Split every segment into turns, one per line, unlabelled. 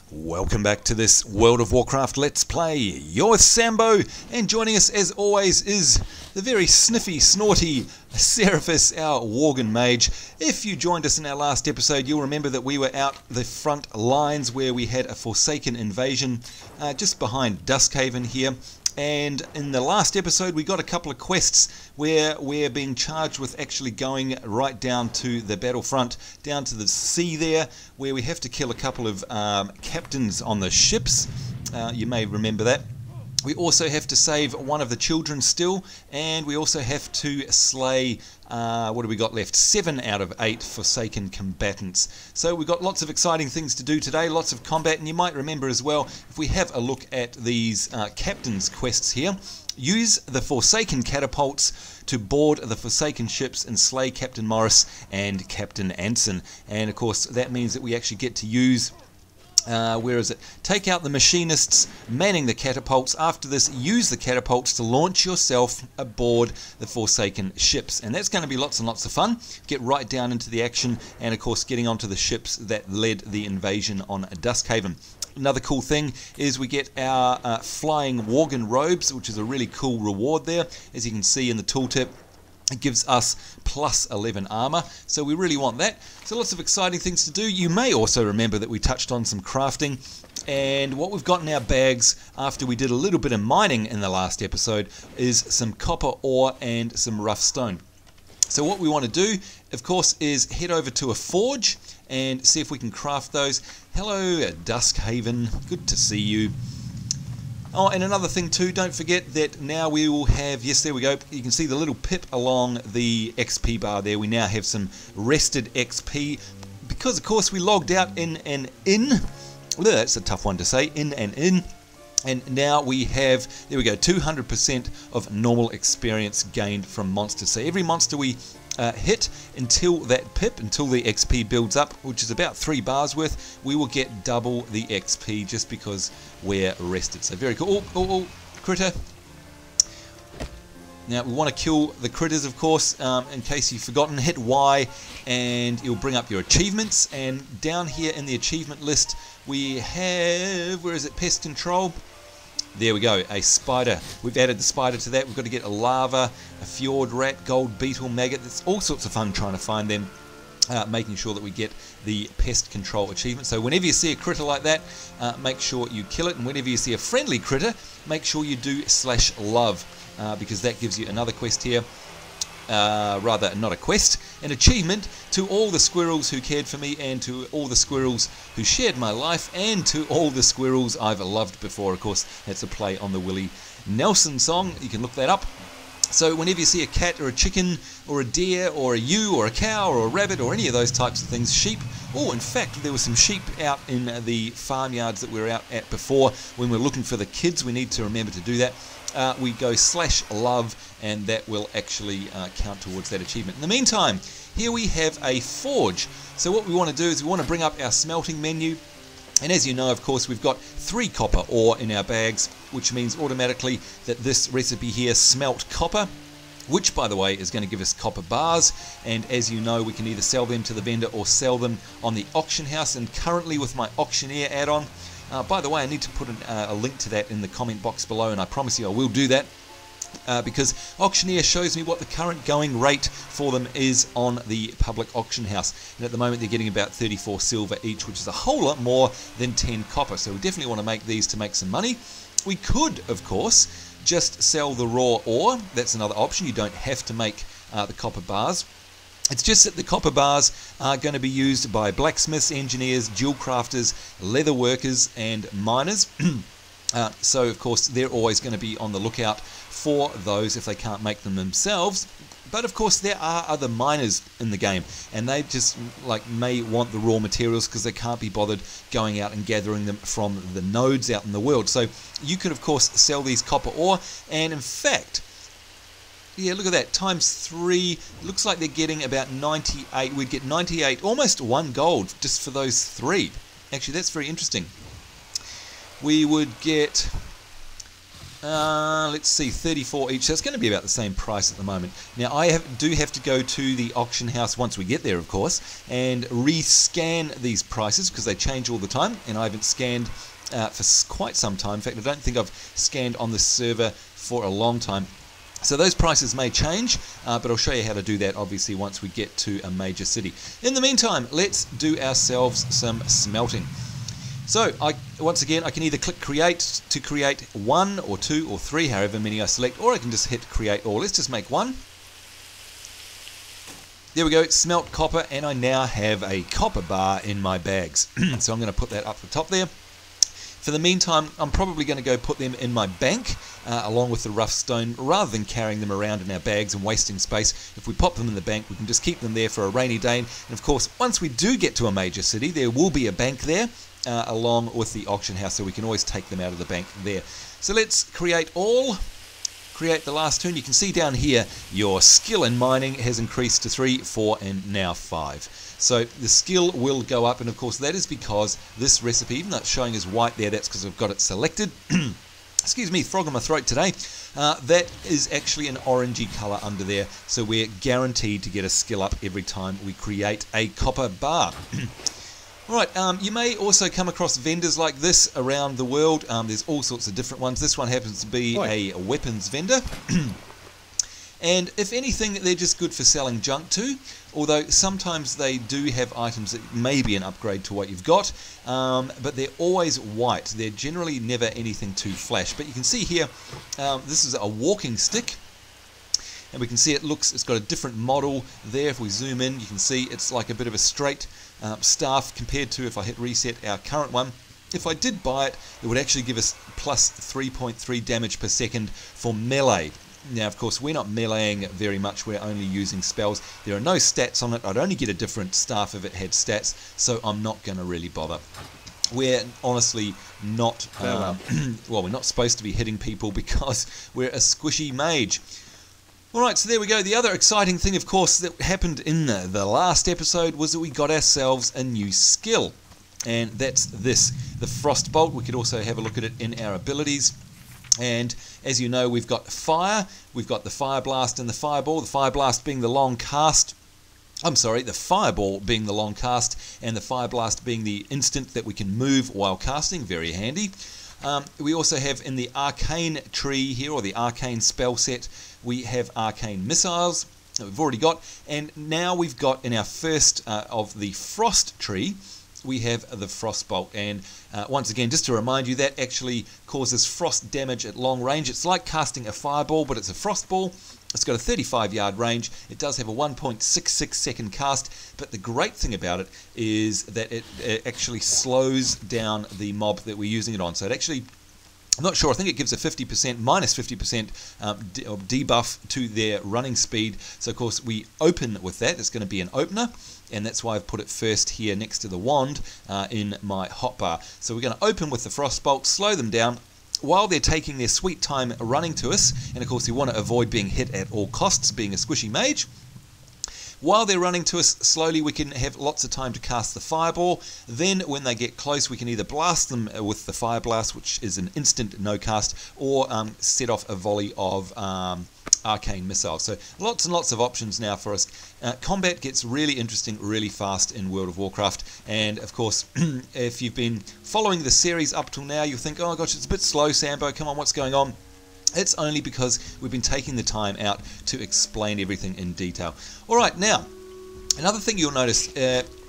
Welcome back to this World of Warcraft Let's Play. You're Sambo, and joining us as always is the very sniffy, snorty Seraphis, our Worgen mage. If you joined us in our last episode, you'll remember that we were out the front lines where we had a Forsaken invasion just behind Duskhaven here. And in the last episode we got a couple of quests where we're being charged with actually going right down to the battlefront, down to the sea there, where we have to kill a couple of captains on the ships. You may remember that. We also have to save one of the children still, and we also have to slay, what have we got left? 7 out of 8 Forsaken combatants. So we've got lots of exciting things to do today, lots of combat, and you might remember as well, if we have a look at these captain's quests here, use the Forsaken catapults to board the Forsaken ships and slay Captain Morris and Captain Anson. And of course that means that we actually get to use where is it? Take out the machinists manning the catapults. After this, use the catapults to launch yourself aboard the Forsaken ships. And that's going to be lots and lots of fun. Get right down into the action and, of course, getting onto the ships that led the invasion on Duskhaven. Another cool thing is we get our flying Worgen robes, which is a really cool reward there. As you can see in the tooltip, it gives us plus 11 armor, so we really want that. So lots of exciting things to do. You may also remember that we touched on some crafting, and what we've got in our bags after we did a little bit of mining in the last episode is some copper ore and some rough stone. So what we want to do, of course, is head over to a forge and see if we can craft those. Hello, Duskhaven, good to see you. Oh, and another thing too, don't forget that now we will have, yes, there we go, you can see the little pip along the XP bar there. We now have some rested XP because, of course, we logged out in and in. Well, that's a tough one to say, in and in. And now we have, there we go, 200% of normal experience gained from monsters. So every monster we hit until that pip, until the XP builds up, which is about 3 bars worth, we will get double the XP just because we're rested. So very cool. Oh, critter. Now we want to kill the critters, of course. In case you've forgotten, hit Y and you'll bring up your achievements. And down here in the achievement list we have, where is it, pest control. There we go, a spider. We've added the spider to that. We've got to get a lava, a fjord rat, gold beetle, maggot. It's all sorts of fun trying to find them, making sure that we get the pest control achievement. So whenever you see a critter like that, make sure you kill it. And whenever you see a friendly critter, make sure you do /love, because that gives you another quest here. Rather, not a quest, an achievement to all the squirrels who cared for me, and to all the squirrels who shared my life, and to all the squirrels I've loved before. Of course, that's a play on the Willie Nelson song. You can look that up. So whenever you see a cat or a chicken or a deer or a ewe or a cow or a rabbit or any of those types of things, sheep. Oh, in fact, there were some sheep out in the farmyards that we were out at before when we were looking for the kids. We need to remember to do that. We go /love, and that will actually count towards that achievement. In the meantime, here we have a forge. So what we want to do is we want to bring up our smelting menu. And as you know, of course, we've got 3 copper ore in our bags, which means automatically that this recipe here, smelt copper, which, by the way, is going to give us copper bars. And as you know, we can either sell them to the vendor or sell them on the auction house. And currently with my auctioneer add-on, by the way, I need to put a link to that in the comment box below, and I promise you I will do that. Because Auctioneer shows me what the current going rate for them is on the public auction house. And at the moment they're getting about 34 silver each, which is a whole lot more than 10 copper. So we definitely want to make these to make some money. We could, of course, just sell the raw ore. That's another option. You don't have to make the copper bars. It's just that the copper bars are going to be used by blacksmiths, engineers, jewel crafters, leather workers and miners. So of course they're always going to be on the lookout for those if they can't make them themselves. But of course there are other miners in the game, and they just may want the raw materials because they can't be bothered going out and gathering them from the nodes out in the world. So you can of course sell these copper ore, and in fact, yeah, look at that, times 3, looks like they're getting about 98, we'd get 98, almost 1 gold just for those 3. Actually, that's very interesting. We would get let's see, 34 each. So it's going to be about the same price at the moment. Now I do have to go to the auction house once we get there, of course, and rescan these prices because they change all the time, and I haven't scanned for quite some time. In fact, I don't think I've scanned on this server for a long time. So those prices may change, but I'll show you how to do that obviously once we get to a major city. In the meantime, let's do ourselves some smelting. So once again, I can either click create to create 1 or 2 or 3, however many I select, or I can just hit create all. Let's just make one. There we go, smelt copper, and I now have a copper bar in my bags. So I'm going to put that up the top there. For the meantime, I'm probably going to go put them in my bank along with the rough stone, rather than carrying them around in our bags and wasting space. If we pop them in the bank, we can just keep them there for a rainy day. And of course, once we do get to a major city, there will be a bank there along with the auction house, so we can always take them out of the bank there. So let's create all. Create the last turn. You can see down here your skill in mining has increased to 3, 4 and now 5. So the skill will go up, and of course that is because this recipe, even though it's showing as white there, that's because I've got it selected. Excuse me, frog in my throat today. That is actually an orangey colour under there, so we're guaranteed to get a skill up every time we create a copper bar. Right, you may also come across vendors like this around the world. There's all sorts of different ones. This one happens to be a weapons vendor. And if anything, they're just good for selling junk too, although sometimes they do have items that may be an upgrade to what you've got, but they're always white. They're generally never anything too flash. But you can see here, this is a walking stick. And we can see it's got a different model there. If we zoom in, you can see it's like a bit of a straight staff compared to, if I hit reset, our current one. If I did buy it, it would actually give us plus 3.3 damage per second for melee. Now, of course, we're not meleeing very much. We're only using spells. There are no stats on it. I'd only get a different staff if it had stats, so I'm not going to really bother. We're honestly not, well, we're not supposed to be hitting people because we're a squishy mage. Alright, so there we go. The other exciting thing, of course, that happened in the last episode was that we got ourselves a new skill. And that's this, the Frostbolt. We could also have a look at it in our abilities. And as you know, we've got fire, we've got the fire blast and the fireball. The fire blast being the long cast. I'm sorry, the fireball being the long cast, and the fire blast being the instant that we can move while casting. Very handy. We also have in the arcane tree here, or the arcane spell set, we have arcane missiles that we've already got, and now we've got in our first of the frost tree, we have the Frostbolt. And once again, just to remind you, that actually causes frost damage at long range. It's like casting a fireball, but it's a frostball. It's got a 35-yard range. It does have a 1.66 second cast, but the great thing about it is that it actually slows down the mob that we're using it on. So it actually, I'm not sure, I think it gives a 50%, minus 50% debuff to their running speed. So of course we open with that. It's going to be an opener, and that's why I've put it first here next to the wand in my hotbar. So we're going to open with the Frostbolt, slow them down while they're taking their sweet time running to us, and of course we want to avoid being hit at all costs, being a squishy mage. While they're running to us slowly, we can have lots of time to cast the fireball. Then when they get close, we can either blast them with the fire blast, which is an instant no cast, or set off a volley of arcane missiles. So lots and lots of options now for us. Combat gets really interesting really fast in World of Warcraft, and of course if you've been following the series up till now, you'll think, oh gosh, it's a bit slow, Sambo, come on, what's going on? It's only because we've been taking the time out to explain everything in detail. Alright, now, another thing you'll notice,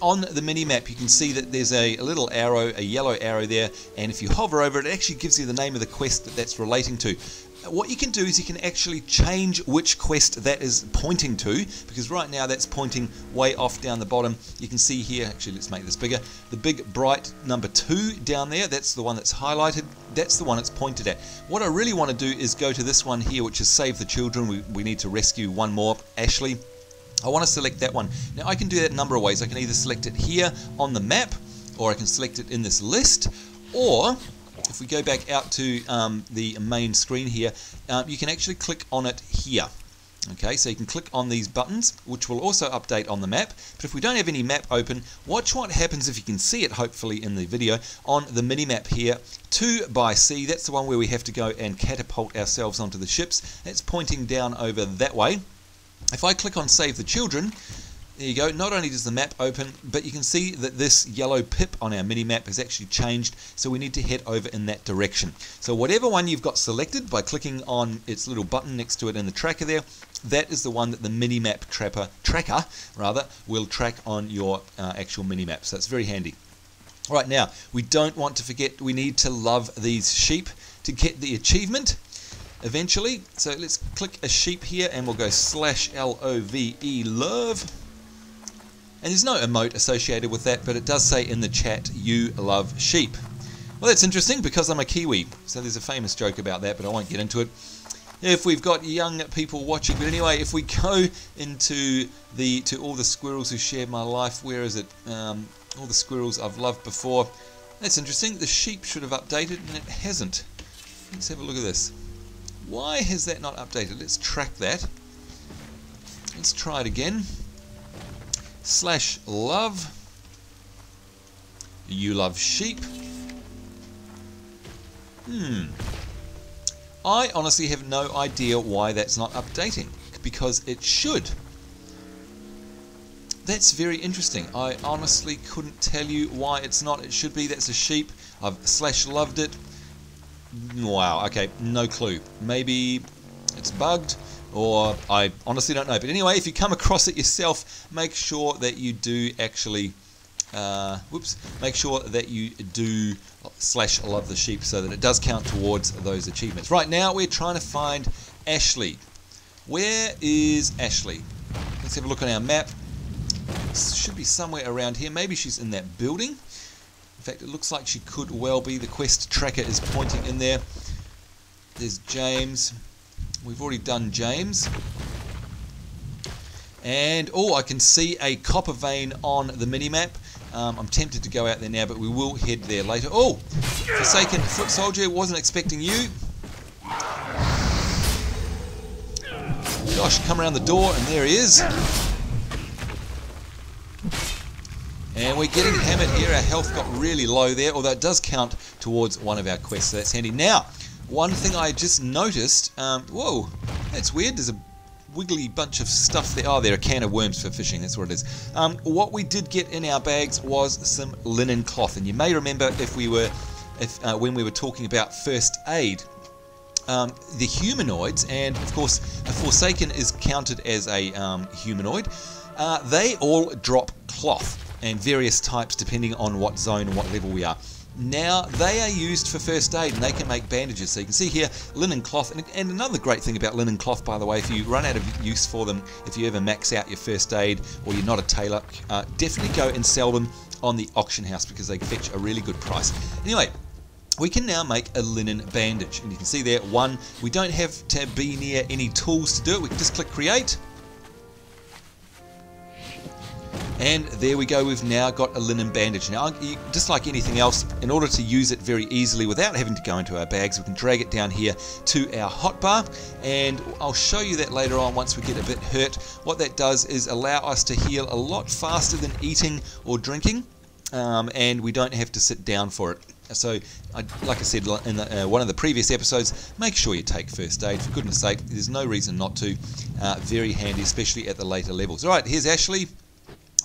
on the mini-map you can see that there's a little arrow, a yellow arrow there, and if you hover over it, it actually gives you the name of the quest that that's relating to. What you can do is you can actually change which quest that is pointing to, because right now that's pointing way off down the bottom. You can see here, actually let's make this bigger, the big bright number 2 down there, that's the one that's highlighted, that's the one it's pointed at. What I really want to do is go to this one here, which is Save the Children. We need to rescue one more, Ashley. I want to select that one. Now I can do that a number of ways. I can either select it here on the map, or I can select it in this list, or if we go back out to the main screen here, you can actually click on it here. Okay, so you can click on these buttons, which will also update on the map. But if we don't have any map open, watch what happens if you can see it, hopefully in the video, on the mini-map here. 2 by sea, that's the one where we have to go and catapult ourselves onto the ships. That's pointing down over that way. If I click on Save the Children, there you go, not only does the map open, but you can see that this yellow pip on our mini-map has actually changed, so we need to head over in that direction. So whatever one you've got selected, by clicking on its little button next to it in the tracker there, that is the one that the mini-map tracker will track on your actual mini-map, so it's very handy. Right, now, we don't want to forget we need to love these sheep to get the achievement eventually. So let's click a sheep here and we'll go /LOVE love. And there's no emote associated with that, but it does say in the chat, you love sheep. Well, that's interesting because I'm a Kiwi. So there's a famous joke about that, but I won't get into it. If we've got young people watching, but anyway, if we go into to all the squirrels who shared my life, where is it? All the squirrels I've loved before. That's interesting. The sheep should have updated, and it hasn't. Let's have a look at this. Why has that not updated? Let's track that. Let's try it again. /love. You love sheep. I honestly have no idea why that's not updating, because it should. That's very interesting. I honestly couldn't tell you why it's not. It should be. That's a sheep. I've /loved it. Wow, okay, no clue. Maybe it's bugged, or I honestly don't know. But anyway, if you come across it yourself, make sure that you do actually make sure that you do /love the sheep so that it does count towards those achievements. Right now we're trying to find Ashley. Where is Ashley? Let's have a look on our map. Should be somewhere around here. Maybe she's in that building. In fact, it looks like she could well be. The quest tracker is pointing in there. There's James. We've already done James. And, oh, I can see a copper vein on the mini-map. I'm tempted to go out there now, but we will head there later. Oh, Forsaken Foot Soldier, wasn't expecting you. Gosh, come around the door, and there he is. And we're getting hammered here. Our health got really low there, although it does count towards one of our quests, so that's handy. Now, one thing I just noticed, whoa, that's weird. There's a wiggly bunch of stuff there. Oh, they're a can of worms for fishing, that's what it is. What we did get in our bags was some linen cloth, and you may remember when we were talking about first aid, the humanoids, and of course a Forsaken is counted as a humanoid, they all drop cloth, and various types depending on what zone and what level we are. Now, they are used for first aid, and they can make bandages. So you can see here, linen cloth. And another great thing about linen cloth, by the way, if you run out of use for them, if you ever max out your first aid, or you're not a tailor, definitely go and sell them on the auction house, because they fetch a really good price. Anyway, we can now make a linen bandage. And you can see there, one, we don't have to be near any tools to do it. We can just click create. And there we go, we've now got a linen bandage. Now, just like anything else, in order to use it very easily without having to go into our bags, we can drag it down here to our hotbar, and I'll show you that later on once we get a bit hurt. What that does is allow us to heal a lot faster than eating or drinking, and we don't have to sit down for it. So, like I said in one of the previous episodes, make sure you take first aid, for goodness sake. There's no reason not to. Very handy, especially at the later levels. Alright, here's Ashley.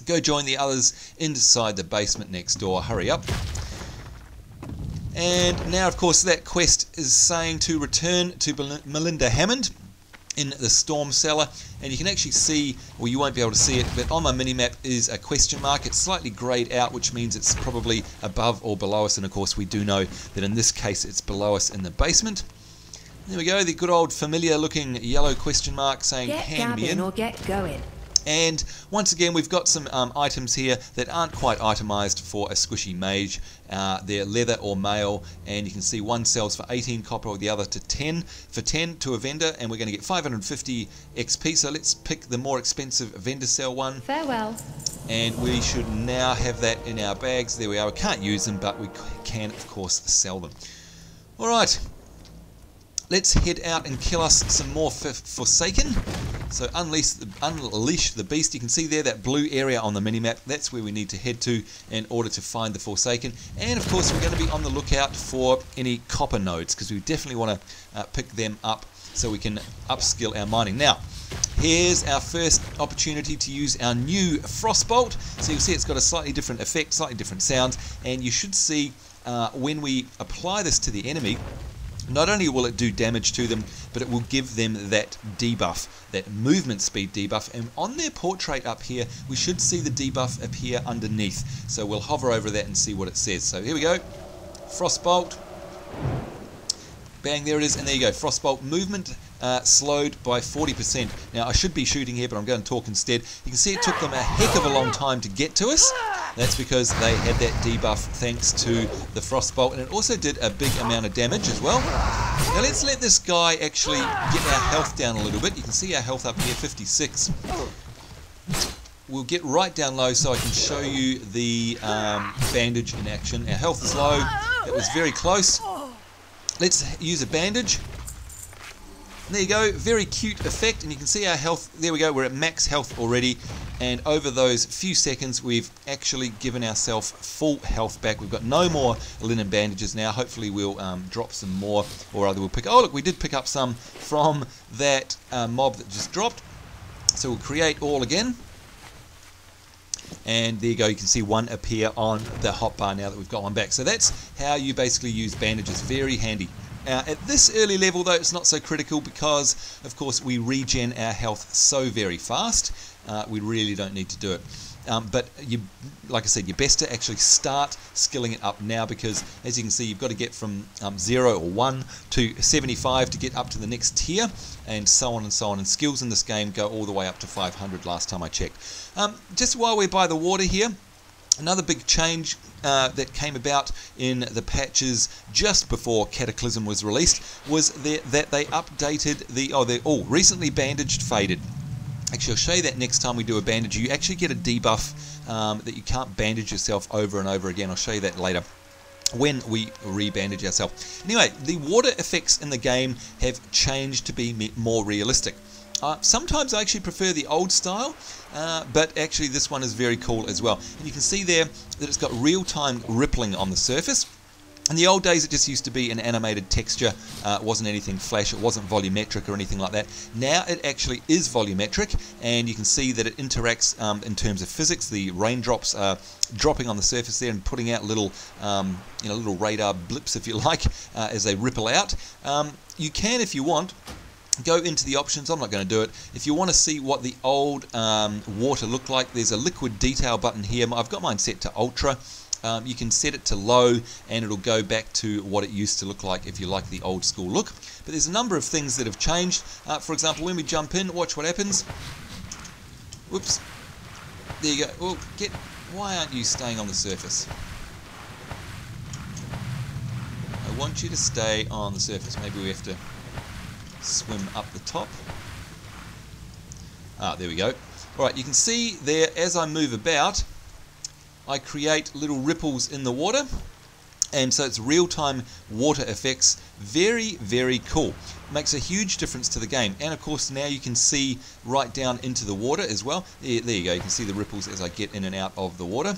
Go join the others inside the basement next door. Hurry up. And now, of course, that quest is saying to return to Melinda Hammond in the storm cellar. And you can actually see, well, you won't be able to see it, but on my mini-map is a question mark. It's slightly greyed out, which means it's probably above or below us. And, of course, we do know that in this case it's below us in the basement. There we go, the good old familiar-looking yellow question mark saying, hand me in.
Or get going.
And once again, we've got some items here that aren't quite itemized for a squishy mage. They're leather or mail, and you can see one sells for 18 copper, or the other to 10 for 10 to a vendor, and we're going to get 550 XP. So let's pick the more expensive vendor sell one.
Farewell.
And we should now have that in our bags. There we are. We can't use them, but we can, of course, sell them. All right. Let's head out and kill us some more Forsaken. So unleash the beast. You can see there that blue area on the minimap. That's where we need to head to in order to find the Forsaken. And of course we're going to be on the lookout for any copper nodes, because we definitely want to pick them up so we can upskill our mining. Now, here's our first opportunity to use our new Frostbolt. So you'll see it's got a slightly different effect, slightly different sounds, and you should see when we apply this to the enemy, not only will it do damage to them, but it will give them that debuff, that movement speed debuff. And on their portrait up here, we should see the debuff appear underneath. So we'll hover over that and see what it says. So here we go, Frostbolt. Bang, there it is, and there you go, Frostbolt movement slowed by 40%. Now I should be shooting here, but I'm going to talk instead. You can see it took them a heck of a long time to get to us. That's because they had that debuff thanks to the Frostbolt, and it also did a big amount of damage as well. Now let's let this guy actually get our health down a little bit. You can see our health up here, 56. We'll get right down low so I can show you the bandage in action. Our health is low. It was very close. Let's use a bandage. And there you go, very cute effect, and you can see our health. There we go, we're at max health already, and over those few seconds we've actually given ourselves full health back. We've got no more linen bandages now. Hopefully we'll drop some more, or either we'll pick, oh look, we did pick up some from that mob that just dropped. So we'll create all again. And there you go, you can see one appear on the hotbar now that we've got one back. So that's how you basically use bandages, very handy. At this early level though, it's not so critical because of course we regen our health so very fast, we really don't need to do it. But you, like I said, you're best to actually start skilling it up now, because as you can see you've got to get from 0 or 1 to 75 to get up to the next tier, and so on and so on. And skills in this game go all the way up to 500 last time I checked. Just while we're by the water here, another big change that came about in the patches just before Cataclysm was released was that they updated the recently bandaged faded. Actually, I'll show you that next time we do a bandage. You actually get a debuff that you can't bandage yourself over and over again. I'll show you that later when we re-bandage ourselves. Anyway, the water effects in the game have changed to be more realistic. Sometimes I actually prefer the old style, but actually this one is very cool as well. And you can see there that it's got real-time rippling on the surface. In the old days it just used to be an animated texture, it wasn't anything flash, it wasn't volumetric or anything like that. Now it actually is volumetric, and you can see that it interacts in terms of physics. The raindrops are dropping on the surface there and putting out little, little radar blips, if you like, as they ripple out. You can, if you want, go into the options. I'm not going to do it. If you want to see what the old water looked like, there's a liquid detail button here. I've got mine set to ultra. You can set it to low and it'll go back to what it used to look like if you like the old school look. But there's a number of things that have changed. For example, when we jump in, watch what happens. Whoops. There you go. Well, why aren't you staying on the surface? I want you to stay on the surface. Maybe we have to swim up the top. There we go. Alright, you can see there as I move about, I create little ripples in the water, and so it's real-time water effects. Very, very cool. Makes a huge difference to the game. And of course now you can see right down into the water as well. There you go, you can see the ripples as I get in and out of the water.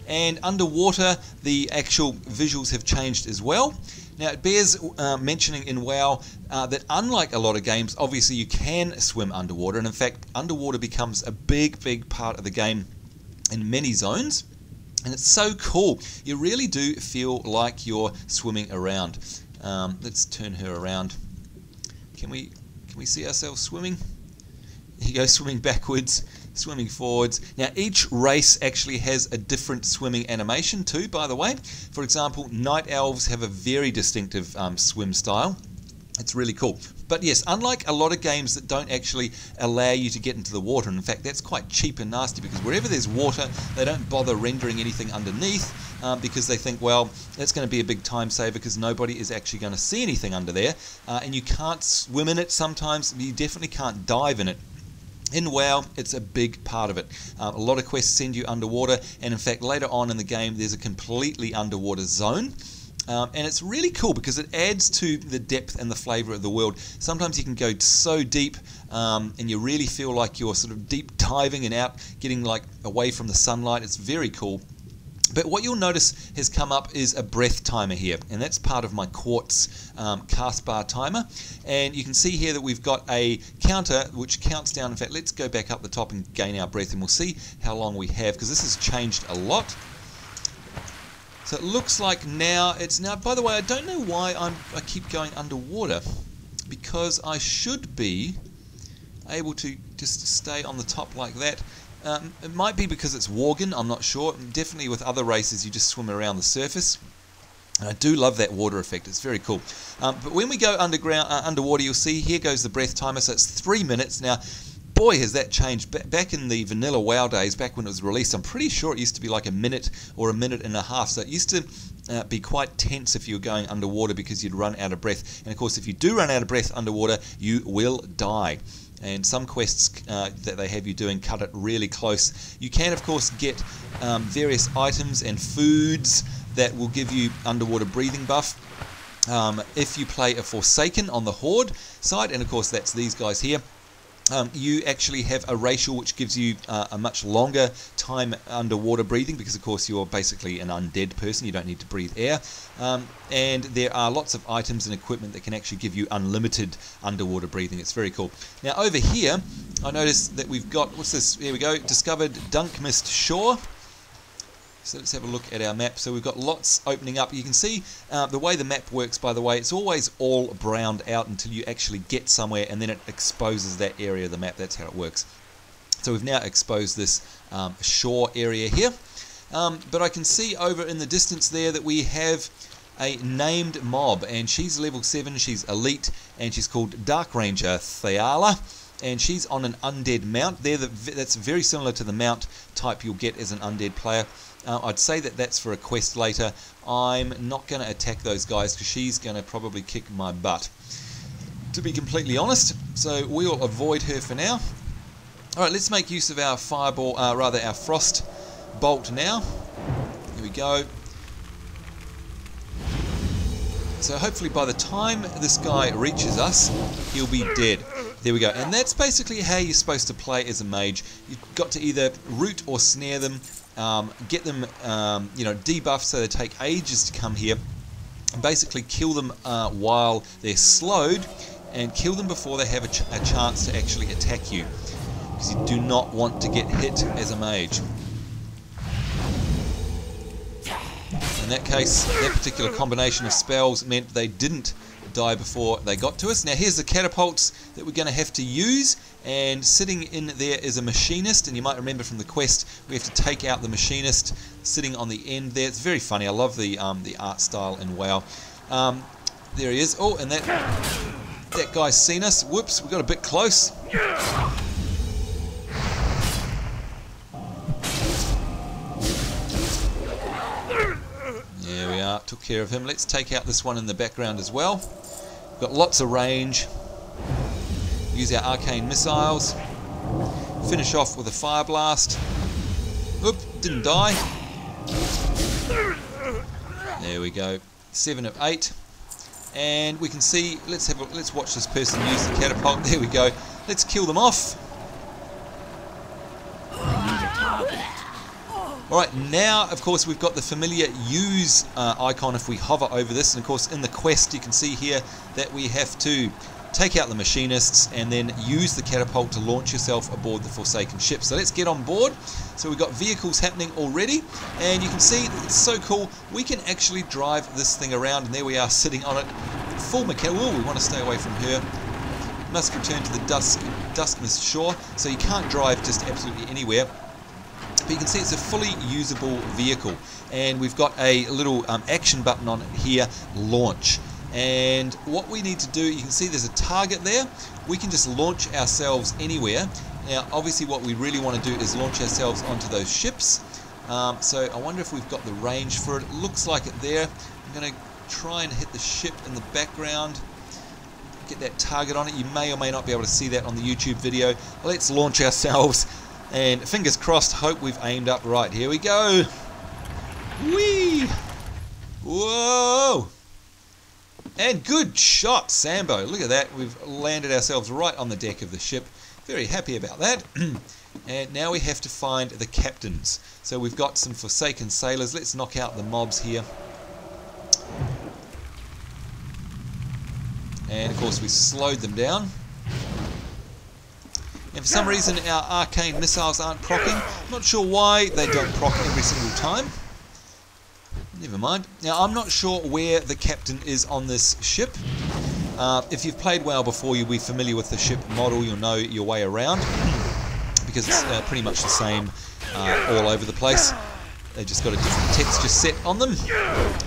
And underwater the actual visuals have changed as well. Now it bears mentioning in WoW that unlike a lot of games, obviously you can swim underwater, and in fact underwater becomes a big part of the game in many zones, and it's so cool. You really do feel like you're swimming around. Let's turn her around. Can we see ourselves swimming? Here you go, swimming backwards, swimming forwards. Now each race actually has a different swimming animation too, by the way. For example, night elves have a very distinctive swim style. It's really cool. But yes, unlike a lot of games that don't actually allow you to get into the water, and in fact that's quite cheap and nasty, because wherever there's water they don't bother rendering anything underneath, because they think, well, that's going to be a big time saver because nobody is actually going to see anything under there, and you can't swim in it sometimes. You definitely can't dive in it. In WoW, it's a big part of it. A lot of quests send you underwater, and in fact later on in the game there's a completely underwater zone. And it's really cool because it adds to the depth and the flavour of the world. Sometimes you can go so deep and you really feel like you're sort of deep diving and out, getting like away from the sunlight. It's very cool. But what you'll notice has come up is a breath timer here, and that's part of my quartz cast bar timer. And you can see here that we've got a counter which counts down. In fact, let's go back up the top and gain our breath, and we'll see how long we have, because this has changed a lot. So it looks like now it's now, by the way, I don't know why I keep going underwater, because I should be able to just stay on the top like that. It might be because it's Worgen, I'm not sure. Definitely with other races you just swim around the surface. And I do love that water effect, it's very cool. But when we go underwater, you'll see here goes the breath timer, so it's 3 minutes. Now, boy has that changed. Back in the vanilla WoW days, back when it was released, I'm pretty sure it used to be like a minute or a minute and a half. So it used to be quite tense if you were going underwater because you'd run out of breath. And of course, if you do run out of breath underwater, you will die. And some quests that they have you doing cut it really close. You can, of course, get various items and foods that will give you underwater breathing buff if you play a Forsaken on the Horde side, and of course that's these guys here. You actually have a racial which gives you a much longer time underwater breathing, because of course you're basically an undead person, you don't need to breathe air. And there are lots of items and equipment that can actually give you unlimited underwater breathing. It's very cool. Now over here I noticed that we've got, what's this, here we go, discovered Dunkmist Shore. So let's have a look at our map. So we've got lots opening up. You can see the way the map works, by the way, it's always all browned out until you actually get somewhere, and then it exposes that area of the map. That's how it works. So we've now exposed this shore area here. But I can see over in the distance there that we have a named mob, and she's level 7, she's elite, and she's called Dark Ranger Thyala. And she's on an undead mount. That's very similar to the mount type you'll get as an undead player. I'd say that that's for a quest later. I'm not going to attack those guys because she's going to probably kick my butt, to be completely honest. So we'll avoid her for now. Alright, let's make use of our fireball, rather our Frostbolt now. Here we go. So hopefully by the time this guy reaches us, he'll be dead. There we go. And that's basically how you're supposed to play as a mage. You've got to either root or snare them, get them debuffed so they take ages to come here, and basically kill them while they're slowed, and kill them before they have a chance to actually attack you, because you do not want to get hit as a mage. In that case, that particular combination of spells meant they didn't die before they got to us. Now here's the catapults that we're going to have to use, and sitting in there is a machinist, and you might remember from the quest we have to take out the machinist sitting on the end there. It's very funny. I love the art style in WoW. There he is. Oh, and that guy's seen us. Whoops, we got a bit close. There we are, took care of him. Let's take out this one in the background as well. We've got lots of range. Use our arcane missiles. Finish off with a fire blast. Oop, didn't die. There we go. 7 of 8. And we can see, let's watch this person use the catapult. There we go. Let's kill them off. Alright, now of course we've got the familiar use icon if we hover over this, and of course in the quest you can see here that we have to take out the machinists and then use the catapult to launch yourself aboard the Forsaken ship. So let's get on board. So we've got vehicles happening already, and you can see that it's so cool, we can actually drive this thing around, and there we are sitting on it, full mechanical. Oh, we want to stay away from her. Must return to the Dunkmist Shore, so you can't drive just absolutely anywhere. But you can see it's a fully usable vehicle, and we've got a little action button on it here, launch. And what we need to do, you can see there's a target there. We can just launch ourselves anywhere. Now obviously what we really want to do is launch ourselves onto those ships. So I wonder if we've got the range for it. It looks like it there. I'm going to try and hit the ship in the background, get that target on it. You may or may not be able to see that on the YouTube video. Let's launch ourselves. And fingers crossed, hope we've aimed up right. Here we go. Whee! Whoa! And good shot, Sambo. Look at that. We've landed ourselves right on the deck of the ship. Very happy about that. And now we have to find the captains. So we've got some Forsaken sailors. Let's knock out the mobs here. And of course we slowed them down. And for some reason our arcane missiles aren't proccing. Not sure why they don't proc every single time. Never mind. Now I'm not sure where the captain is on this ship. If you've played WoW before, you'll be familiar with the ship model. You'll know your way around because it's pretty much the same all over the place. They just got a different texture set on them.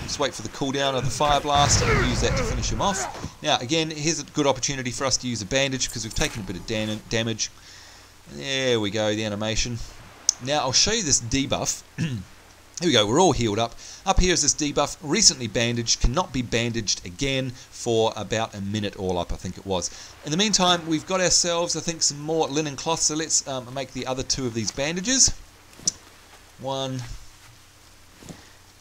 Just wait for the cooldown of the fire blast and use that to finish them off. Now again, here's a good opportunity for us to use a bandage because we've taken a bit of damage. There we go, the animation. Now I'll show you this debuff. Here we go, we're all healed up. Up here is this debuff, recently bandaged, cannot be bandaged again for about a minute all up, I think it was. In the meantime, we've got ourselves, I think, some more linen cloth, so let's make the other two of these bandages. 1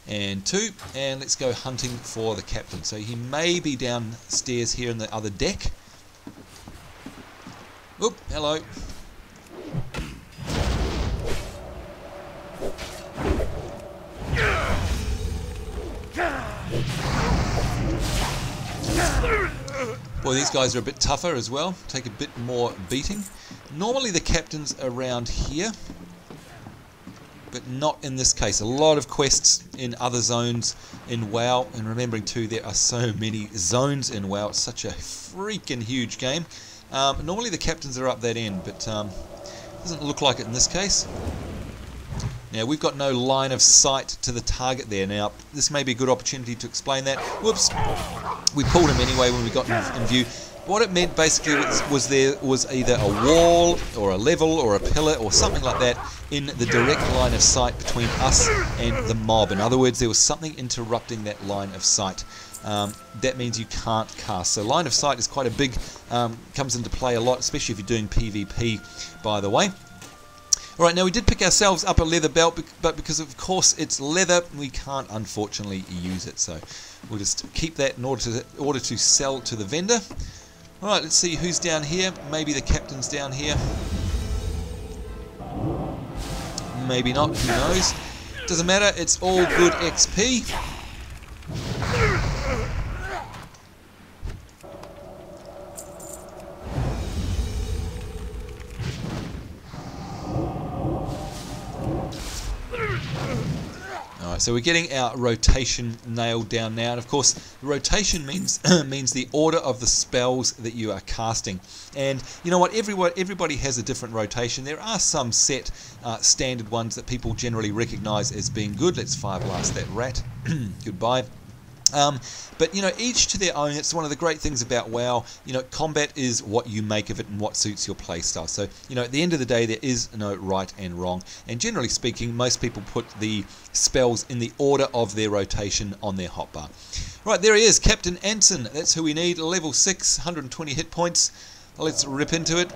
and 2, and let's go hunting for the captain. So he may be downstairs here in the other deck. Oop, hello. Boy, these guys are a bit tougher as well. Take a bit more beating. Normally the captain's around here, but not in this case. A lot of quests in other zones in WoW, and remembering too, there are so many zones in WoW. It's such a freaking huge game. Normally the captains are up that end, but doesn't look like it in this case. Now we've got no line of sight to the target there. Now this may be a good opportunity to explain that. Whoops, we pulled him anyway when we got in view. What it meant basically was there was either a wall or a level or a pillar or something like that in the direct line of sight between us and the mob. In other words, there was something interrupting that line of sight. That means you can't cast. So line of sight is quite a big, comes into play a lot, especially if you're doing PvP, by the way. Alright, now we did pick ourselves up a leather belt, but because of course it's leather, we can't unfortunately use it. So we'll just keep that in order to sell to the vendor. Alright, let's see who's down here. Maybe the captain's down here. Maybe not, who knows. Doesn't matter, it's all good XP. So we're getting our rotation nailed down now, and of course the rotation means means the order of the spells that you are casting. And you know what, everybody has a different rotation. There are some set standard ones that people generally recognize as being good. Let's fire blast that rat. Goodbye. But you know, each to their own. It's one of the great things about WoW. You know, combat is what you make of it and what suits your playstyle. So you know, at the end of the day, there is no right and wrong. And generally speaking, most people put the spells in the order of their rotation on their hotbar. Right, there he is, Captain Anson. That's who we need. Level 6, 120 hit points. Let's rip into it.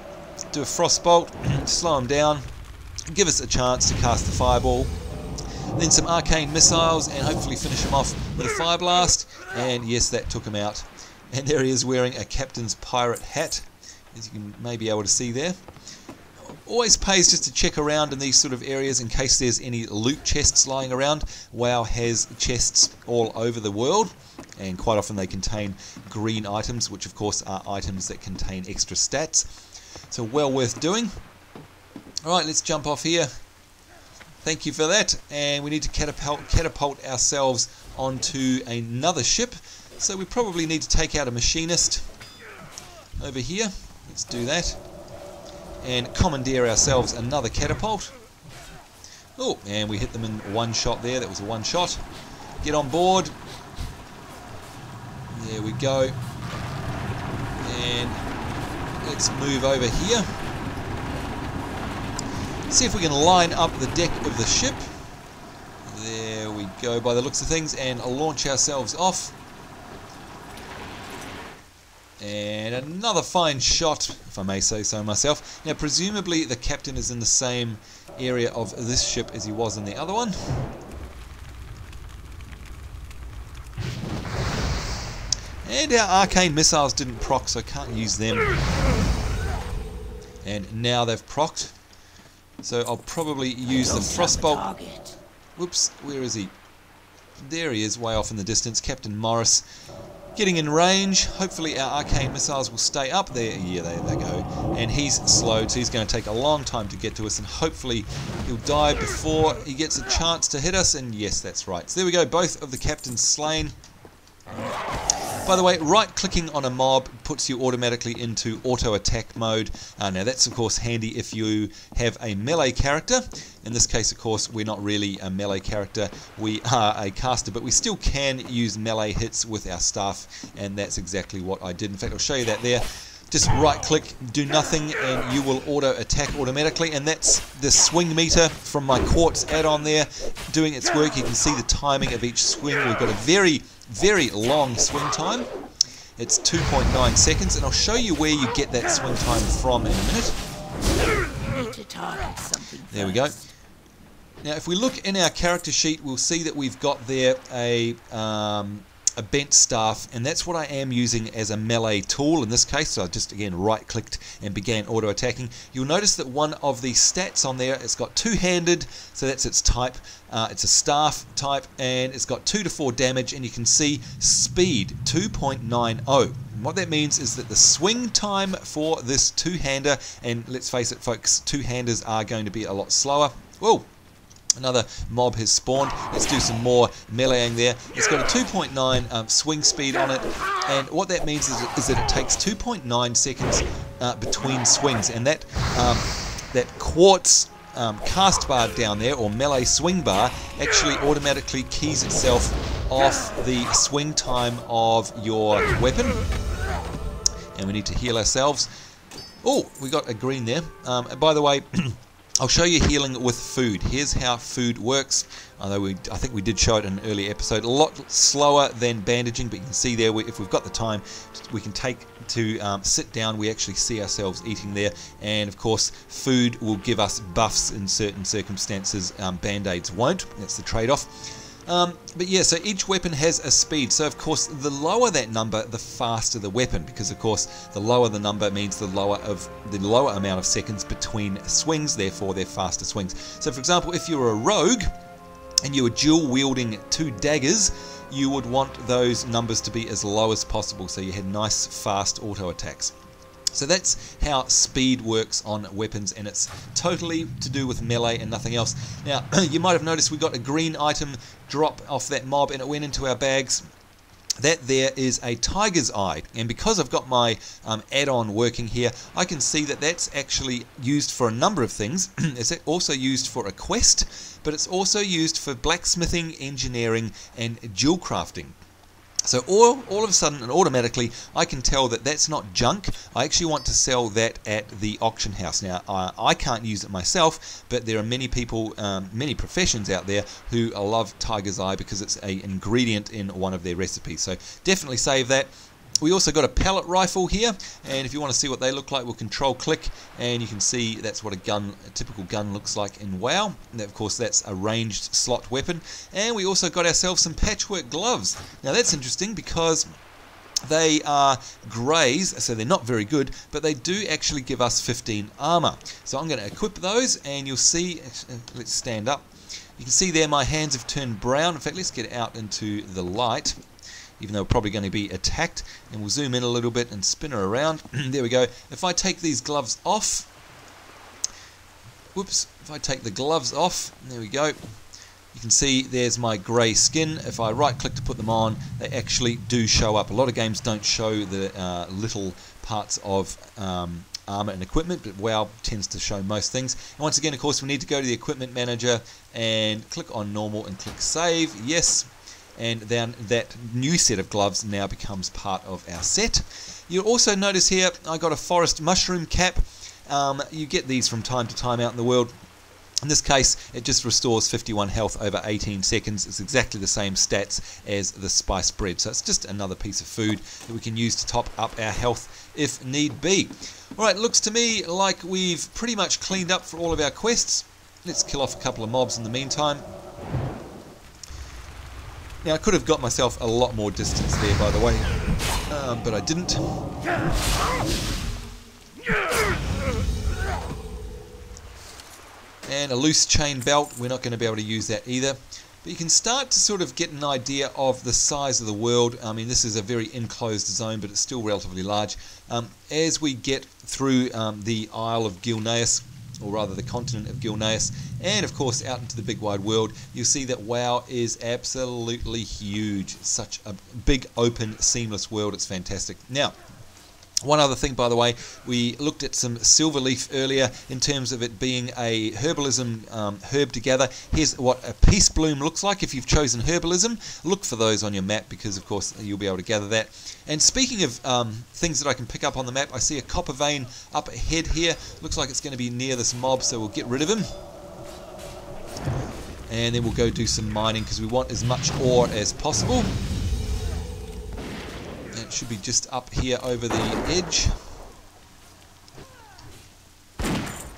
Do a Frostbolt. Slow him down. Give us a chance to cast the Fireball. Then some arcane missiles, and hopefully finish him off with a fire blast. And yes, that took him out. And there he is wearing a captain's pirate hat, as you may be able to see there. Always pays just to check around in these sort of areas in case there's any loot chests lying around. WoW has chests all over the world, and quite often they contain green items, which of course are items that contain extra stats. So well worth doing. Alright, let's jump off here. Thank you for that, and we need to catapult ourselves onto another ship, so we probably need to take out a machinist over here. Let's do that, and commandeer ourselves another catapult. Oh, and we hit them in one shot there. That was a one shot. Get on board. There we go, and let's move over here. See if we can line up the deck of the ship. There we go, by the looks of things, and launch ourselves off. And another fine shot, if I may say so myself. Now presumably the captain is in the same area of this ship as he was in the other one. And our arcane missiles didn't proc, so I can't use them. And now they've procced. So I'll probably use the Frostbolt. Whoops, where is he? There he is, way off in the distance. Captain Morris getting in range. Hopefully our arcane missiles will stay up there. Yeah, there they go. And he's slowed, so he's going to take a long time to get to us, and hopefully he'll die before he gets a chance to hit us. And yes, that's right. So there we go, both of the captains slain. By the way, right-clicking on a mob puts you automatically into auto-attack mode. Now that's of course handy if you have a melee character. In this case, of course, we're not really a melee character. We are a caster, but we still can use melee hits with our staff, and that's exactly what I did. In fact, I'll show you that there. Just right-click, do nothing, and you will auto-attack automatically. And that's the swing meter from my quartz add-on there doing its work. You can see the timing of each swing. We've got a very long swing time. It's 2.9 seconds, and I'll show you where you get that swing time from in a minute. There we go. Now if we look in our character sheet, we'll see that we've got there a bent staff, and that's what I am using as a melee tool in this case. So I just again right clicked and began auto attacking. You'll notice that one of the stats on there, it's got two-handed, so that's its type. It's a staff type, and it's got 2 to 4 damage, and you can see speed 2.90. And what that means is that the swing time for this two-hander, and let's face it folks, two-handers are going to be a lot slower. Whoa! Another mob has spawned. Let's do some more meleeing there. It's got a 2.9 swing speed on it, and what that means is that it takes 2.9 seconds between swings, and that quartz cast bar down there, or melee swing bar, actually automatically keys itself off the swing time of your weapon. And we need to heal ourselves. Oh, we got a green there. By the way, I'll show you healing with food. Here's how food works. Although I think we did show it in an earlier episode. A lot slower than bandaging, but you can see there, if we've got the time, we can take to sit down. We actually see ourselves eating there. And of course, food will give us buffs in certain circumstances. Band-aids won't. That's the trade-off. But yeah, so each weapon has a speed. So of course, the lower that number, the faster the weapon, because of course, the lower the number means the lower amount of seconds between swings. Therefore, they're faster swings. So for example, if you're a rogue and you were dual wielding 2 daggers, you would want those numbers to be as low as possible, so you had nice fast auto attacks. So that's how speed works on weapons, and it's totally to do with melee and nothing else. Now, you might have noticed we got a green item drop off that mob, and it went into our bags. That there is a tiger's eye, and because I've got my add-on working here, I can see that that's actually used for a number of things. It's also used for a quest, but it's also used for blacksmithing, engineering, and jewel crafting. So all of a sudden and automatically I can tell that that's not junk. I actually want to sell that at the auction house. Now I can't use it myself, but there are many people, many professions out there who love tiger's eye because it's an ingredient in one of their recipes. So definitely save that. We also got a pellet rifle here, and if you want to see what they look like, we'll control click, and you can see that's what a typical gun looks like in WoW. And of course, that's a ranged slot weapon. And we also got ourselves some patchwork gloves. Now that's interesting because they are greys, so they're not very good, but they do actually give us 15 armor. So I'm going to equip those, and you'll see, let's stand up. You can see there my hands have turned brown. In fact, let's get out into the light, even though we're probably going to be attacked, and we'll zoom in a little bit and spin her around. There we go. If I take these gloves off, whoops, if I take the gloves off, there we go, you can see there's my grey skin. If I right click to put them on, they actually do show up. A lot of games don't show the little parts of armor and equipment, but WoW tends to show most things. And once again, of course, we need to go to the equipment manager and click on normal and click save. Yes. And then that new set of gloves now becomes part of our set. You'll also notice here I got a forest mushroom cap. You get these from time to time out in the world. In this case, it just restores 51 health over 18 seconds. It's exactly the same stats as the spice bread. So it's just another piece of food that we can use to top up our health if need be. Alright, looks to me like we've pretty much cleaned up for all of our quests. Let's kill off a couple of mobs in the meantime. Now I could have got myself a lot more distance there, by the way. but I didn't. And a loose chain belt, we're not going to be able to use that either. But you can start to sort of get an idea of the size of the world. I mean, this is a very enclosed zone, but it's still relatively large. As we get through the Isle of Gilneas, or rather the continent of Gilneas, and of course out into the big wide world, you'll see that WoW is absolutely huge. It's such a big, open, seamless world. It's fantastic. Now, one other thing, by the way, we looked at some silverleaf earlier in terms of it being a herbalism herb to gather. Here's what a peace bloom looks like. If you've chosen herbalism, look for those on your map because, of course, you'll be able to gather that. And speaking of things that I can pick up on the map, I see a copper vein up ahead here. Looks like it's going to be near this mob, so we'll get rid of him. And then we'll go do some mining because we want as much ore as possible. It should be just up here over the edge.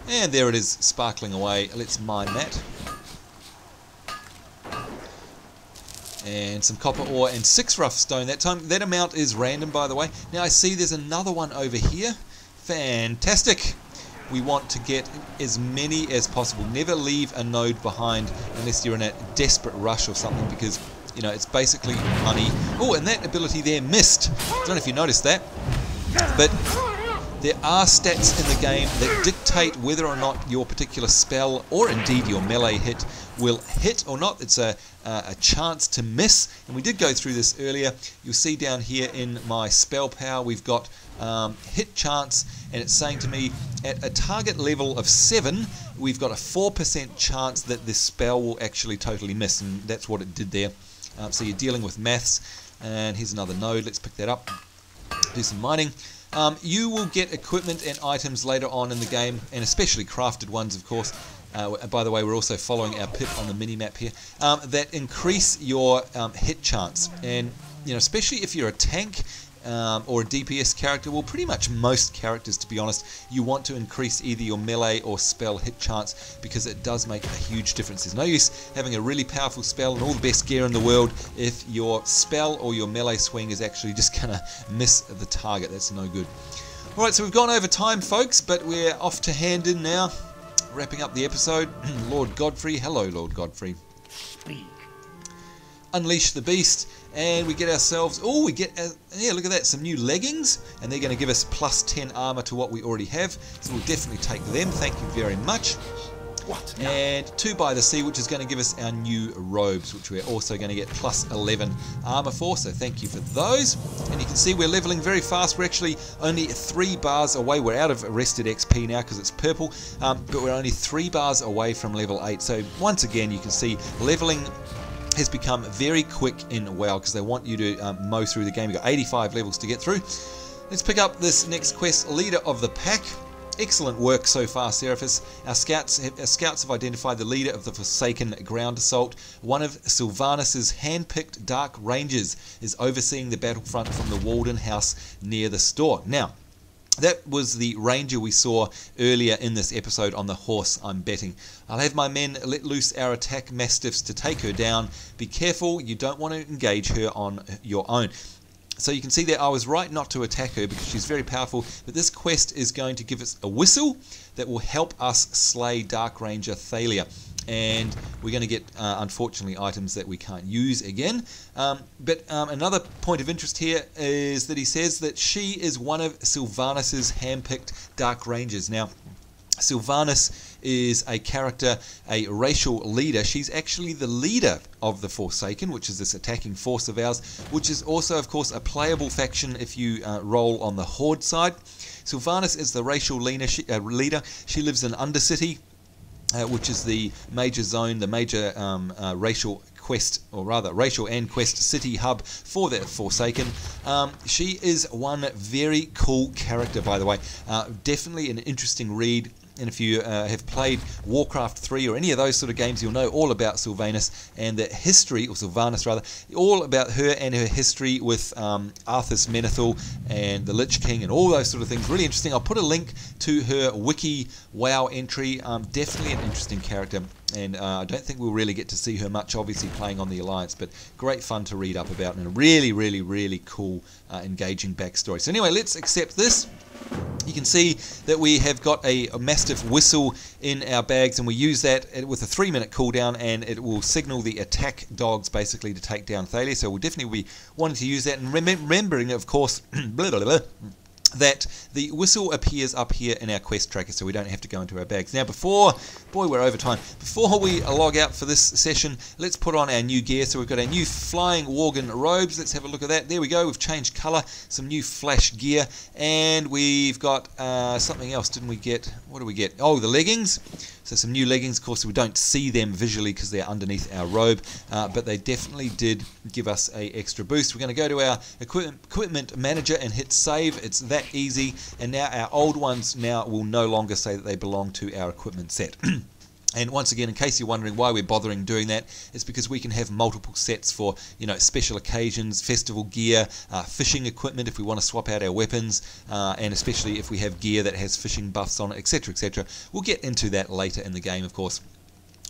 And there it is, sparkling away. Let's mine that. And some copper ore and 6 rough stone that time. That amount is random, by the way. Now I see there's another one over here. Fantastic. We want to get as many as possible. Never leave a node behind unless you're in a desperate rush or something, because you know, it's basically money. Oh, and that ability there missed. I don't know if you noticed that. But there are stats in the game that dictate whether or not your particular spell, or indeed your melee hit, will hit or not. It's a chance to miss. And we did go through this earlier. You'll see down here in my spell power, we've got hit chance, and it's saying to me at a target level of 7, we've got a 4% chance that this spell will actually totally miss. And that's what it did there. So you're dealing with maths, and here's another node. Let's pick that up, do some mining. You will get equipment and items later on in the game, and especially crafted ones, of course. By the way, we're also following our pip on the mini-map here, that increase your hit chance. And you know, especially if you're a tank or a DPS character, well, pretty much most characters, to be honest, you want to increase either your melee or spell hit chance, because it does make a huge difference. There's no use having a really powerful spell and all the best gear in the world if your spell or your melee swing is actually just going to miss the target. That's no good. Alright, so we've gone over time, folks, but we're off to Handon now, wrapping up the episode. Lord Godfrey. Hello, Lord Godfrey.
Speak.
Unleash the beast, and we get ourselves, oh, we get, yeah, look at that, some new leggings, and they're going to give us plus 10 armor to what we already have, so we'll definitely take them. Thank you very much.
What?
And 2 by the sea, which is going to give us our new robes, which we're also going to get plus 11 armor for, so thank you for those. And you can see we're leveling very fast. We're actually only 3 bars away. We're out of arrested XP now because it's purple, but we're only 3 bars away from level 8. So once again, you can see leveling has become very quick in WoW because they want you to mow through the game. You've got 85 levels to get through. Let's pick up this next quest, Leader of the Pack. Excellent work so far, Seraphis. Our scouts have identified the leader of the Forsaken Ground Assault. One of Sylvanus' hand-picked Dark Rangers is overseeing the battlefront from the Walden House near the store. Now, that was the ranger we saw earlier in this episode on the horse, I'm betting. I'll have my men let loose our attack mastiffs to take her down. Be careful, you don't want to engage her on your own. So you can see that I was right not to attack her because she's very powerful, but this quest is going to give us a whistle that will help us slay Dark Ranger Thalia. And we're going to get, unfortunately, items that we can't use again. But another point of interest here is that he says that she is one of Sylvanus' hand-picked Dark Rangers. Now, Sylvanus is a character, a racial leader. She's actually the leader of the Forsaken, which is this attacking force of ours, which is also, of course, a playable faction if you roll on the Horde side. Sylvanus is the racial leader. She lives in Undercity, which is the major zone, the major racial quest, or rather racial and quest city hub for the Forsaken. She is one very cool character, by the way. Definitely an interesting read. and if you have played Warcraft 3 or any of those sort of games, you'll know all about Sylvanas and the history, or Sylvanas rather, all about her and her history with Arthas Menethil and the Lich King and all those sort of things. Really interesting. I'll put a link to her wiki WoW entry. Definitely an interesting character, and I don't think we'll really get to see her much, obviously playing on the Alliance, but great fun to read up about, and a really, really, really cool, engaging backstory. So anyway, let's accept this. You can see that we have got a mastiff whistle in our bags, and we use that with a 3-minute cooldown, and it will signal the attack dogs basically to take down Thalia. So we'll definitely be wanting to use that, and remembering, of course, blah, blah, blah, that the whistle appears up here in our quest tracker, so we don't have to go into our bags. Now boy, we're over time. Before we log out for this session, let's put on our new gear. So we've got our new flying Worgen robes. Let's have a look at that. There we go. We've changed colour, some new flash gear, and we've got something else, didn't we get? What do we get? Oh, the leggings. So some new leggings. Of course, we don't see them visually because they're underneath our robe, but they definitely did give us an extra boost. We're going to go to our equipment manager and hit save. It's that easy, and now our old ones now will no longer say that they belong to our equipment set. And once again, in case you're wondering why we're bothering doing that, it's because we can have multiple sets for, you know, special occasions, festival gear, fishing equipment if we want to swap out our weapons, and especially if we have gear that has fishing buffs on it, etc., etc. We'll get into that later in the game, of course.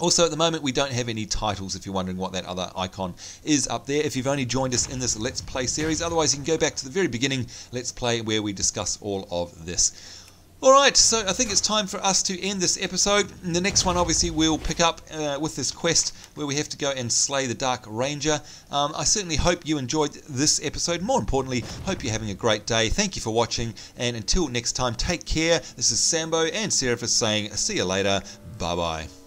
Also, at the moment, we don't have any titles, if you're wondering what that other icon is up there, if you've only joined us in this Let's Play series. Otherwise, you can go back to the very beginning Let's Play where we discuss all of this. Alright, so I think it's time for us to end this episode. In the next one, obviously, we'll pick up with this quest where we have to go and slay the Dark Ranger. I certainly hope you enjoyed this episode. More importantly, hope you're having a great day. Thank you for watching, and until next time, take care. This is Sambo and Seraphis saying, see you later. Bye-bye.